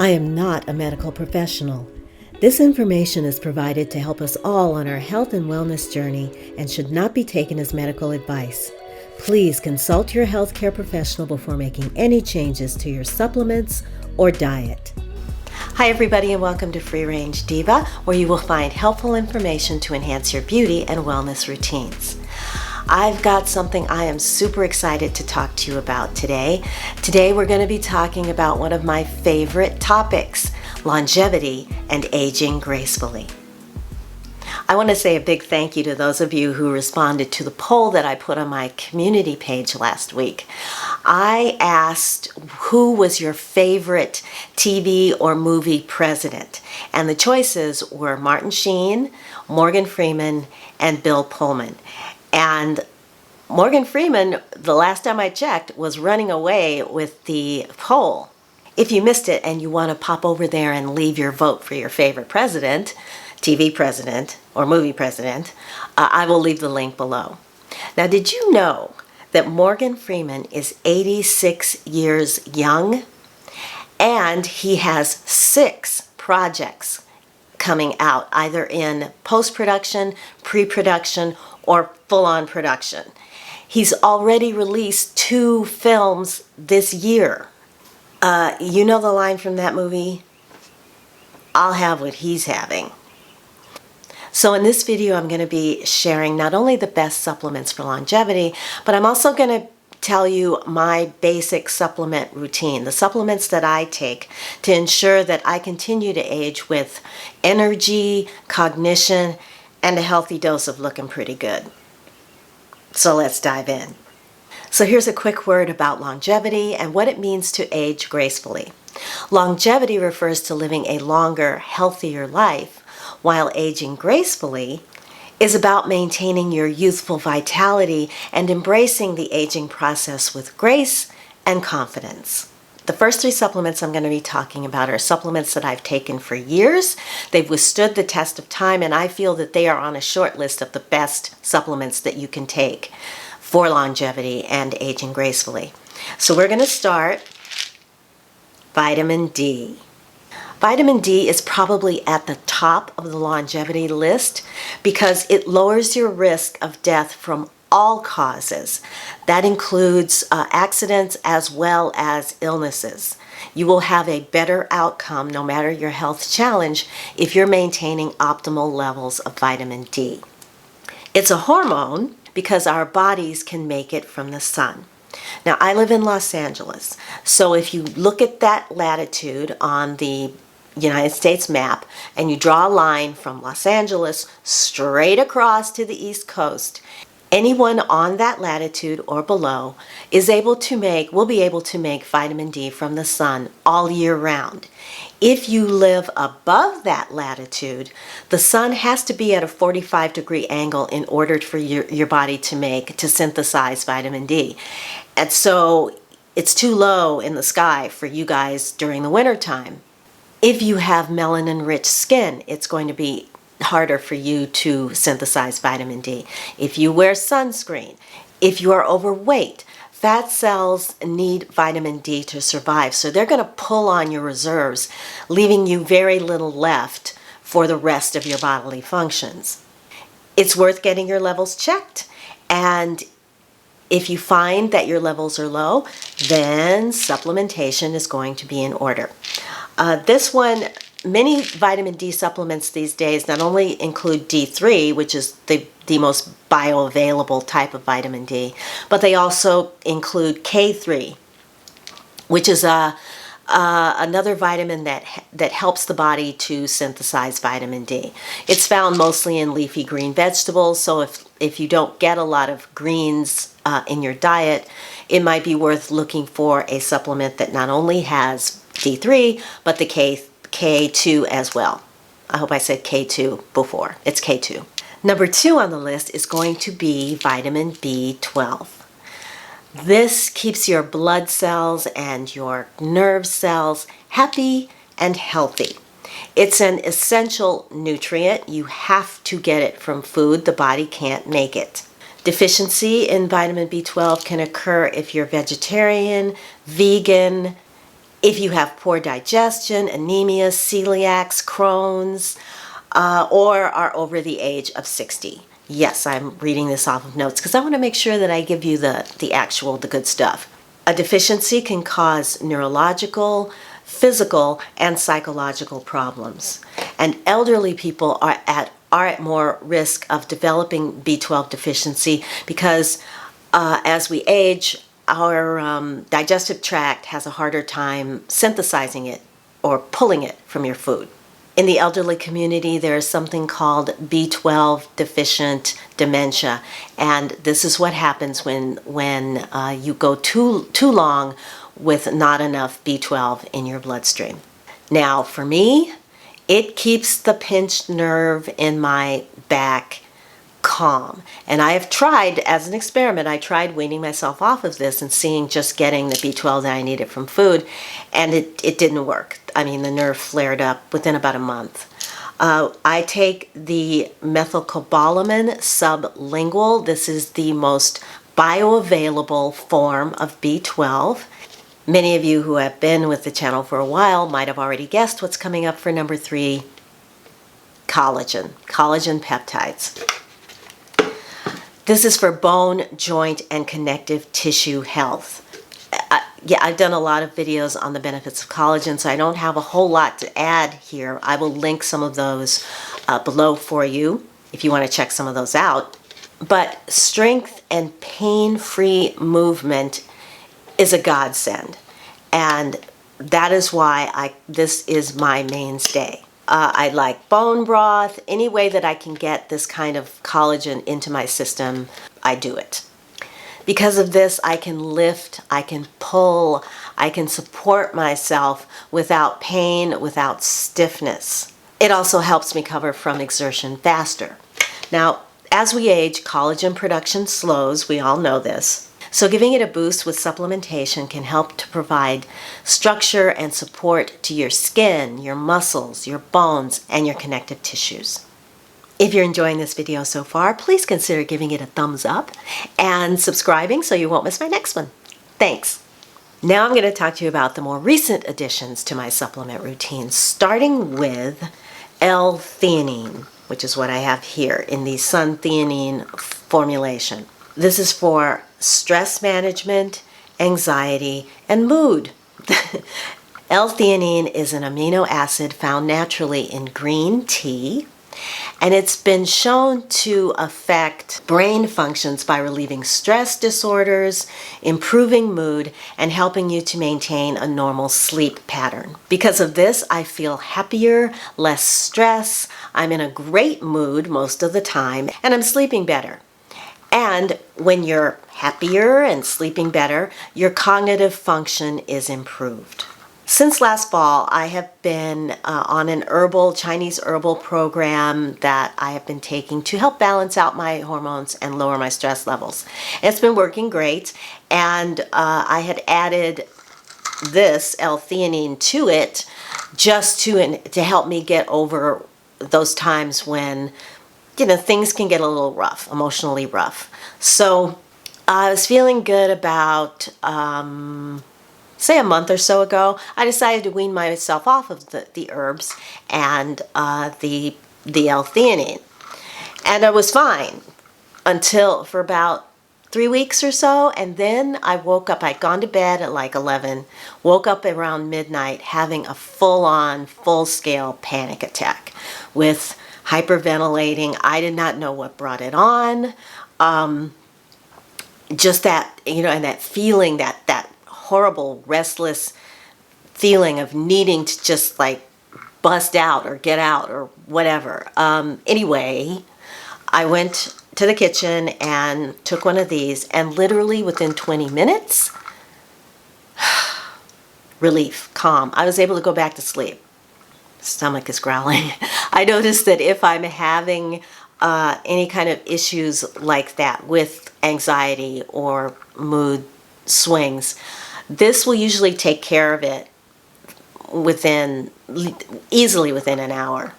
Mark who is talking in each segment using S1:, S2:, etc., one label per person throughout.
S1: I am not a medical professional. This information is provided to help us all on our health and wellness journey and should not be taken as medical advice. Please consult your healthcare professional before making any changes to your supplements or diet. Hi everybody, and welcome to Free Range Diva, where you will find helpful information to enhance your beauty and wellness routines. I've got something I am super excited to talk to you about today. Today we're going to be talking about one of my favorite topics, longevity and aging gracefully. I want to say a big thank you to those of you who responded to the poll that I put on my community page last week. I asked who was your favorite TV or movie president, and the choices were Martin Sheen, Morgan Freeman, and Bill Pullman. And Morgan Freeman, the last time I checked, was running away with the poll. If you missed it and you want to pop over there and leave your vote for your favorite president, TV president, or movie president, I will leave the link below. Now, did you know that Morgan Freeman is 86 years young? And he has 6 projects coming out, either in post-production, pre-production, or full-on production. He's already released 2 films this year. You know the line from that movie? I'll have what he's having. So in this video, I'm going to be sharing not only the best supplements for longevity, but I'm also going to tell you my basic supplement routine, the supplements that I take to ensure that I continue to age with energy, cognition, and a healthy dose of looking pretty good. So let's dive in. So here's a quick word about longevity and what it means to age gracefully. Longevity refers to living a longer, healthier life, while aging gracefully is about maintaining your youthful vitality and embracing the aging process with grace and confidence. The first 3 supplements I'm going to be talking about are supplements that I've taken for years. They've withstood the test of time, and I feel that they are on a short list of the best supplements that you can take for longevity and aging gracefully. So we're going to start vitamin D. Vitamin D is probably at the top of the longevity list because it lowers your risk of death from all causes. That includes accidents as well as illnesses. You will have a better outcome no matter your health challenge if you're maintaining optimal levels of vitamin D. It's a hormone because our bodies can make it from the sun. Now, I live in Los Angeles, so if you look at that latitude on the United States map and you draw a line from Los Angeles straight across to the East Coast, anyone on that latitude or below will be able to make vitamin D from the sun all year round. If you live above that latitude, the sun has to be at a 45-degree angle in order for your body to synthesize vitamin D. And so it's too low in the sky for you guys during the winter time. If you have melanin-rich skin, it's going to be harder for you to synthesize vitamin D. If you wear sunscreen, if you are overweight, fat cells need vitamin D to survive. So they're going to pull on your reserves, leaving you very little left for the rest of your bodily functions. It's worth getting your levels checked. And if you find that your levels are low, then supplementation is going to be in order. Many vitamin D supplements these days not only include D3, which is the most bioavailable type of vitamin D, but they also include K3, which is another vitamin that helps the body to synthesize vitamin D. It's found mostly in leafy green vegetables, so if you don't get a lot of greens in your diet, it might be worth looking for a supplement that not only has D3, but the K2 as well. I hope I said K2 before. It's K2. Number 2 on the list is going to be vitamin B12. This keeps your blood cells and your nerve cells happy and healthy. It's an essential nutrient. You have to get it from food. The body can't make it. Deficiency in vitamin B12 can occur if you're vegetarian, vegan, If you have poor digestion, anemia, celiacs, Crohn's, or are over the age of 60. Yes, I'm reading this off of notes because I want to make sure that I give you the good stuff. A deficiency can cause neurological, physical, and psychological problems. And elderly people are at more risk of developing B12 deficiency because as we age, our digestive tract has a harder time synthesizing it or pulling it from your food. In the elderly community, there is something called B12 deficient dementia, and this is what happens when you go too long with not enough B12 in your bloodstream. Now, for me, it keeps the pinched nerve in my back calm. And I have tried, as an experiment, I tried weaning myself off of this and seeing just getting the B12 that I needed from food, and it didn't work. I mean, the nerve flared up within about a month. I take the methylcobalamin sublingual. This is the most bioavailable form of B12. Many of you who have been with the channel for a while might have already guessed what's coming up for number 3, collagen peptides. This is for bone, joint, and connective tissue health. Yeah, I've done a lot of videos on the benefits of collagen, so I don't have a whole lot to add here. I will link some of those below for you if you want to check some of those out. But strength and pain-free movement is a godsend, and that is why this is my mainstay. I like bone broth. Any way that I can get this kind of collagen into my system, I do it. Because of this, I can lift, I can pull, I can support myself without pain, without stiffness. It also helps me recover from exertion faster. Now, as we age, collagen production slows. We all know this. So giving it a boost with supplementation can help to provide structure and support to your skin, your muscles, your bones, and your connective tissues. If you're enjoying this video so far, please consider giving it a thumbs up and subscribing so you won't miss my next one. Thanks. Now I'm going to talk to you about the more recent additions to my supplement routine, starting with l-theanine, which is what I have here in the sun-theanine formulation. This is for stress management, anxiety, and mood. L-theanine is an amino acid found naturally in green tea, and it's been shown to affect brain functions by relieving stress disorders, improving mood, and helping you to maintain a normal sleep pattern. Because of this, I feel happier, less stress, I'm in a great mood most of the time, and I'm sleeping better. And when you're happier and sleeping better, your cognitive function is improved. Since last fall, I have been on an Chinese herbal program that I have been taking to help balance out my hormones and lower my stress levels. It's been working great, and I had added this L-theanine to it just to help me get over those times when things can get a little rough, emotionally rough. So I was feeling good about, say, a month or so ago. I decided to wean myself off of the herbs and the L-theanine. And I was fine for about 3 weeks or so. And then I woke up, I'd gone to bed at like 11, woke up around midnight having a full-on, full-scale panic attack with hyperventilating. I did not know what brought it on. Just that, and that feeling, that horrible, restless feeling of needing to just like bust out or get out or whatever. Anyway, I went to the kitchen and took one of these, and literally within 20 minutes, relief, calm. I was able to go back to sleep. Stomach is growling. I noticed that if I'm having any kind of issues like that with anxiety or mood swings, this will usually take care of it easily within an hour.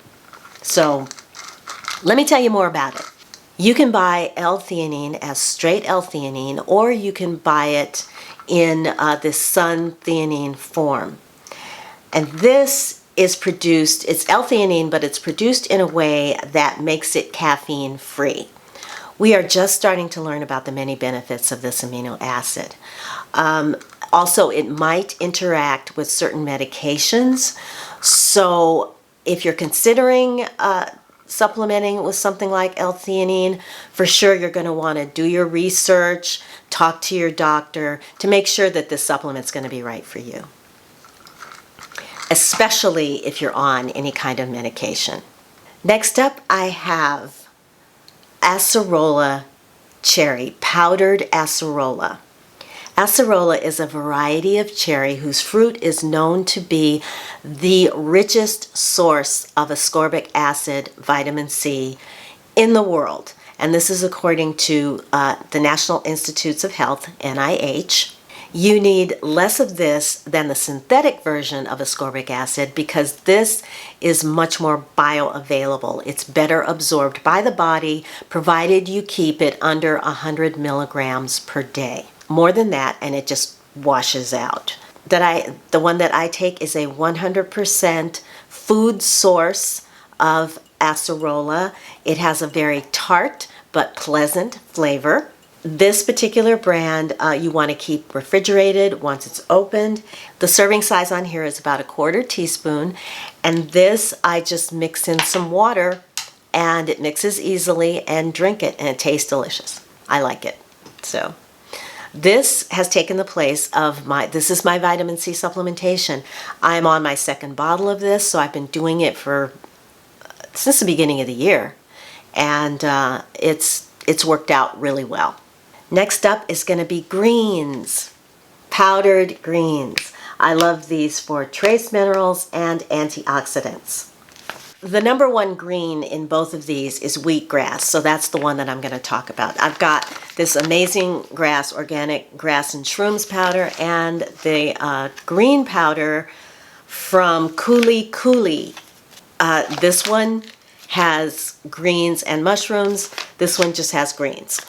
S1: So let me tell you more about it. You can buy L-theanine as straight L-theanine, or you can buy it in this sun-theanine form. And this is produced, it's l-theanine, but it's produced in a way that makes it caffeine free. We are just starting to learn about the many benefits of this amino acid. Also, it might interact with certain medications. So if you're considering supplementing with something like l-theanine, for sure you're going to want to do your research, talk to your doctor to make sure that this supplement's going to be right for you, especially if you're on any kind of medication. Next up, I have Acerola cherry, powdered acerola. Acerola is a variety of cherry whose fruit is known to be the richest source of ascorbic acid, vitamin C, in the world. And this is according to the National Institutes of Health, NIH. You need less of this than the synthetic version of ascorbic acid because this is much more bioavailable. It's better absorbed by the body, provided you keep it under 100 milligrams per day. More than that, and it just washes out. The one that I take is a 100% food source of acerola. It has a very tart but pleasant flavor. This particular brand you want to keep refrigerated once it's opened. The serving size on here is about 1/4 teaspoon, and this I just mix in some water and it mixes easily and drink it, and it tastes delicious. I like it. So this has taken the place of this is my vitamin C supplementation. I'm on my 2nd bottle of this, so I've been doing it since the beginning of the year, and it's worked out really well. Next up is going to be greens, powdered greens. I love these for trace minerals and antioxidants. The number one green in both of these is wheatgrass, so that's the one that I'm going to talk about. I've got this amazing grass, organic grass and shrooms powder, and the green powder from Kuli. This one has greens and mushrooms. This one just has greens.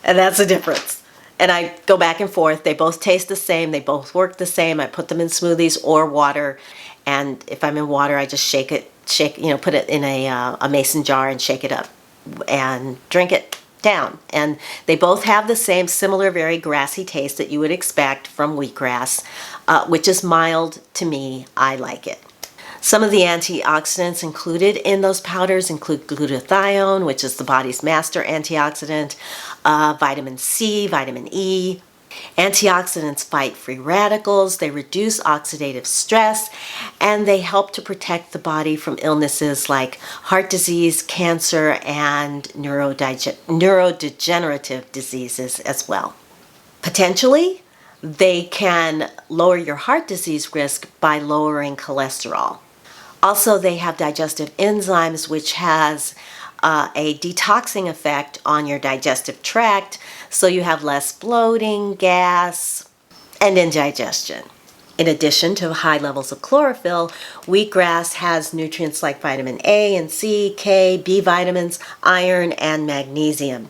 S1: And that's the difference. And I go back and forth. They both taste the same. They both work the same. I put them in smoothies or water. And if I'm in water, I just put it in a mason jar and shake it up and drink it down. And they both have the same similar, very grassy taste that you would expect from wheatgrass, which is mild to me. I like it. Some of the antioxidants included in those powders include glutathione, which is the body's master antioxidant, vitamin C, vitamin E. Antioxidants fight free radicals, they reduce oxidative stress, and they help to protect the body from illnesses like heart disease, cancer, and neurodegenerative diseases as well. Potentially, they can lower your heart disease risk by lowering cholesterol. Also, they have digestive enzymes, which has a detoxing effect on your digestive tract, so you have less bloating, gas, and indigestion. In addition to high levels of chlorophyll, wheatgrass has nutrients like vitamin A and C, K, B vitamins, iron, and magnesium.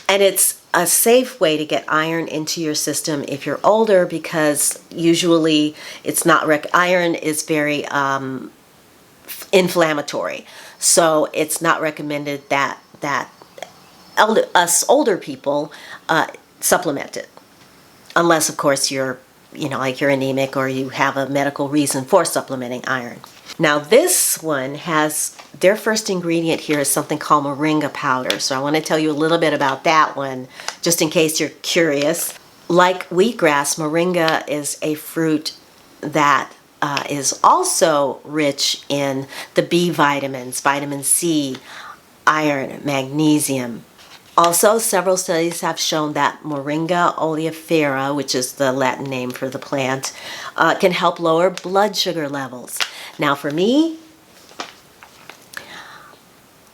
S1: And it's a safe way to get iron into your system if you're older, because usually it's not iron is very inflammatory, so it's not recommended that us older people supplement it, unless of course you're anemic or you have a medical reason for supplementing iron. Now this one has, their first ingredient here is something called moringa powder, so I want to tell you a little bit about that one just in case you're curious. Like wheatgrass, moringa is a fruit that is also rich in the B vitamins, vitamin C, iron, magnesium. Also, several studies have shown that Moringa oleifera, which is the Latin name for the plant, can help lower blood sugar levels. Now for me,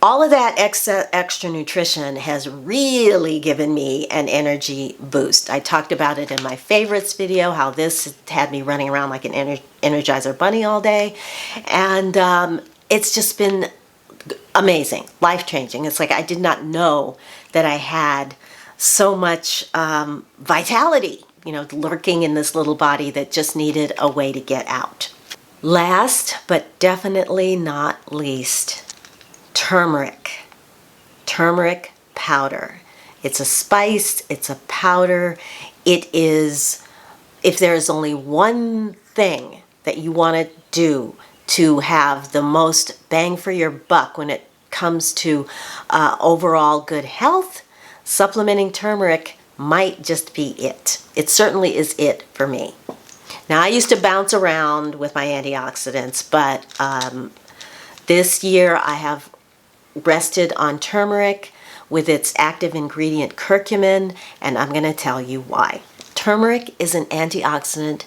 S1: all of that extra nutrition has really given me an energy boost. I talked about it in my favorites video, how this had me running around like an Energizer bunny all day. And it's just been amazing, life-changing. It's like I did not know that I had so much vitality lurking in this little body that just needed a way to get out. Last, but definitely not least, turmeric. Turmeric powder. It's a spice, it's a powder. It is, if there is only one thing that you want to do to have the most bang for your buck when it comes to overall good health, supplementing turmeric might just be it. It certainly is it for me. Now, I used to bounce around with my antioxidants, but this year I have rested on turmeric with its active ingredient curcumin, and I'm going to tell you why. Turmeric is an antioxidant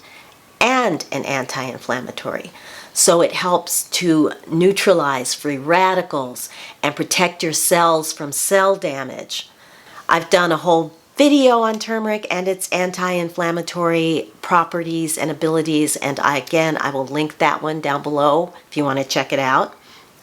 S1: and an anti-inflammatory. So it helps to neutralize free radicals and protect your cells from cell damage. I've done a whole video on turmeric and its anti-inflammatory properties and abilities, and I will link that one down below if you want to check it out,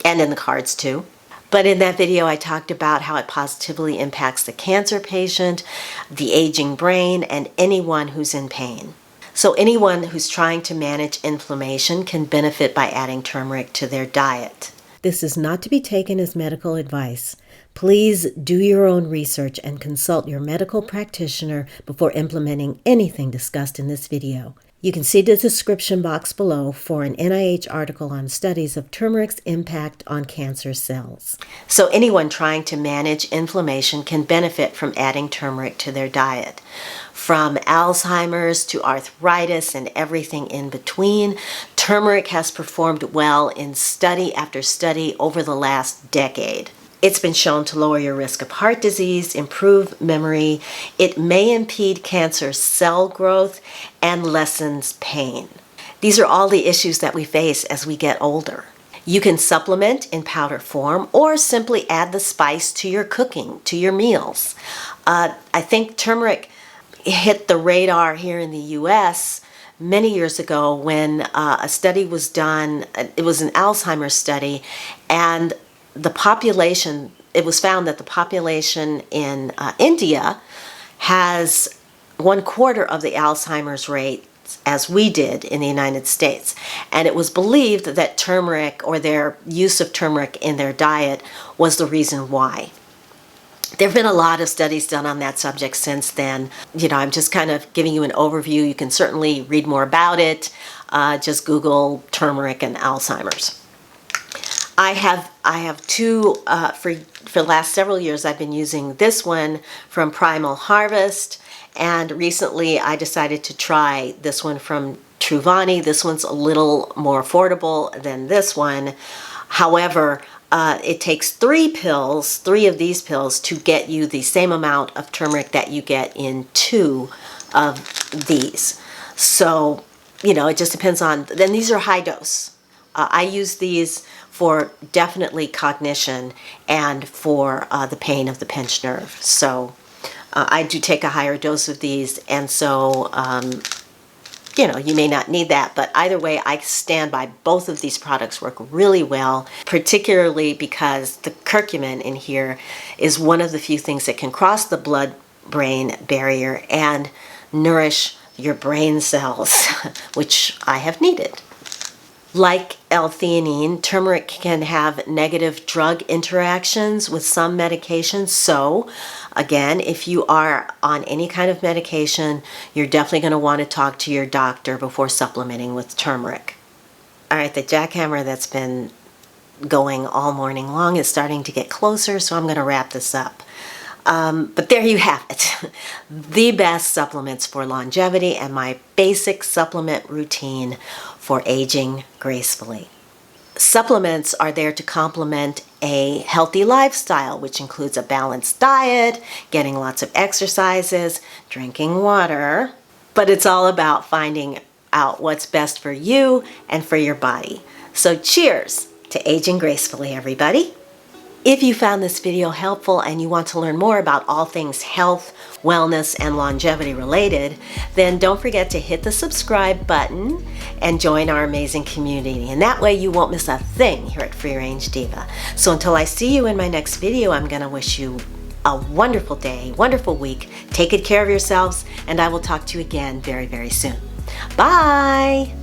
S1: and in the cards too. But in that video, I talked about how it positively impacts the cancer patient, the aging brain, and anyone who's in pain. So anyone who's trying to manage inflammation can benefit by adding turmeric to their diet. This is not to be taken as medical advice. Please do your own research and consult your medical practitioner before implementing anything discussed in this video. You can see the description box below for an NIH article on studies of turmeric's impact on cancer cells. So anyone trying to manage inflammation can benefit from adding turmeric to their diet. From Alzheimer's to arthritis and everything in between, turmeric has performed well in study after study over the last decade. It's been shown to lower your risk of heart disease, improve memory. It may impede cancer cell growth and lessens pain. These are all the issues that we face as we get older. You can supplement in powder form or simply add the spice to your cooking, to your meals. I think turmeric hit the radar here in the U.S. many years ago when a study was done. It was an Alzheimer's study, and the population, it was found that the population in India has 1/4 of the Alzheimer's rate as we did in the United States. And it was believed that turmeric, or their use of turmeric in their diet, was the reason why. There have been a lot of studies done on that subject since then. I'm just kind of giving you an overview. You can certainly read more about it. Just Google turmeric and Alzheimer's. I have two, for the last several years I've been using this one from Primal Harvest, and recently I decided to try this one from Truvani. This one's a little more affordable than this one. However, it takes 3 of these pills to get you the same amount of turmeric that you get in 2 of these. So, it just depends on, then these are high dose. I use these for definitely cognition and for the pain of the pinched nerve. So I do take a higher dose of these, and so you may not need that, but either way, I stand by both of these products work really well, particularly because the curcumin in here is one of the few things that can cross the blood-brain barrier and nourish your brain cells, which I have needed. Like l-theanine, turmeric can have negative drug interactions with some medications. So, again, if you are on any kind of medication, you're definitely going to want to talk to your doctor before supplementing with turmeric. All right, the jackhammer that's been going all morning long is starting to get closer, so I'm going to wrap this up. But there you have it. The best supplements for longevity and my basic supplement routine for aging gracefully. Supplements are there to complement a healthy lifestyle, which includes a balanced diet, getting lots of exercises, drinking water. But it's all about finding out what's best for you and for your body. So cheers to aging gracefully, everybody. If you found this video helpful and you want to learn more about all things health, wellness, and longevity related, then don't forget to hit the subscribe button and join our amazing community. And that way you won't miss a thing here at Free Range Diva. So until I see you in my next video, I'm going to wish you a wonderful day, wonderful week. Take good care of yourselves, and I will talk to you again very, very soon. Bye!